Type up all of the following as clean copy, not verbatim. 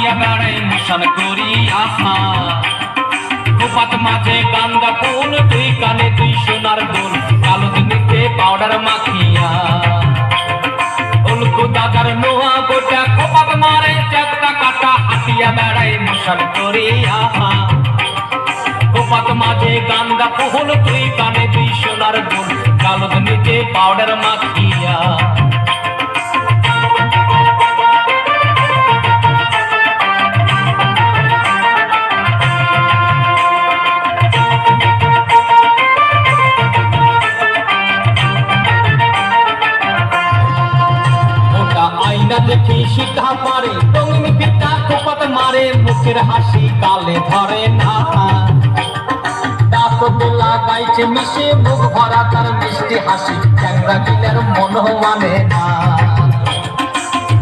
হাতিয়া বেড়াই মিশন করি আহা গোপাত মাঝে গান্দা ফুল দুই কানে দুই সোনার দুল কালো দিনিতে পাউডার মাখিয়া উল্কু দাদার নোয়া গোটা গোপাত মারে চাকটা কাটা হাতিয়া বেড়াই মিশন করি আহা গোপাত মাঝে গান্দা ফুল দুই কানে দুই সোনার দুল কালো দিনিতে পাউডার মাখিয়া দেখি সিদ্ধা পারে রঙিন পিতা কোপাত মারে মুখের হাসি কালে ধরে না দাঁত লাগাইছে মিশে মুখ ভরা তার মিষ্টি হাসি চ্যাংরা গিলের মন মানে না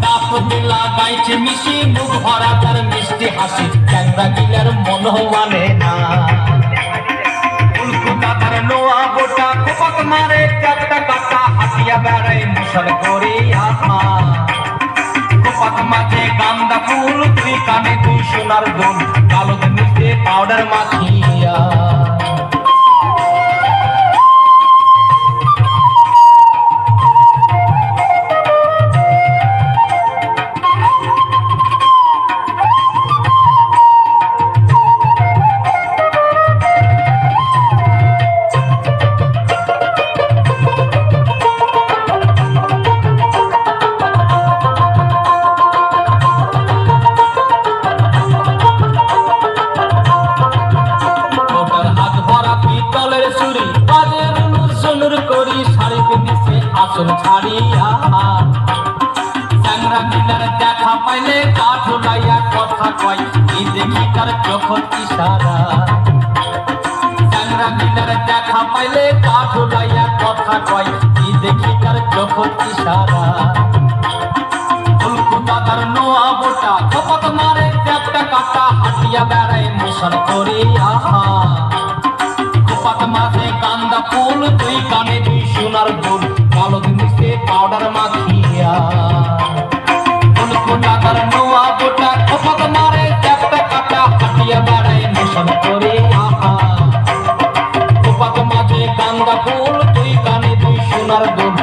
দাঁত লাগাইছে মিশে মুখ ভরা তার মিষ্টি হাসি চ্যাংরা গিলের মন মানে না উল্কু দাদার নোয়া গোটা কোপাত মারে চারটা কাটা হাতিয়া বেড়াই মুসল করে আহা গোপাত মাঝে গান্দা ফুল দুই কানে দুই সোনার দুল কালো দিনিতে পাউডার মাখিয়া আসল ছাড়িয়া চ্যাংরা গিলার দেখা পাইলে কাঠ লাইয়া কথা কয় এই দেখি তার চোখ ইশারা চ্যাংরা গিলার দেখা পাইলে কাঠ লাইয়া কথা কয় এই দেখি তার চোখ ইশারা উল্কু দাদার নোয়া বোটা গোপাত মারে চ্যাপটা কাটা হাতিয়া বেড়ায় মিশন করে আহা গোপাত মাঝে গান্দা ফুল দুই কানে দুই সোনার দুল কালো দিনিতে পাউডার মাখিয়া উল্কু দাদার নোয়া গোটা গোপাত মারে চ্যাপটা কাটা হাতিয়া বেড়ায় মিশন করে আহা গোপাত মাঝে গান্দা ফুল দুই কানে দুই সোনার দুল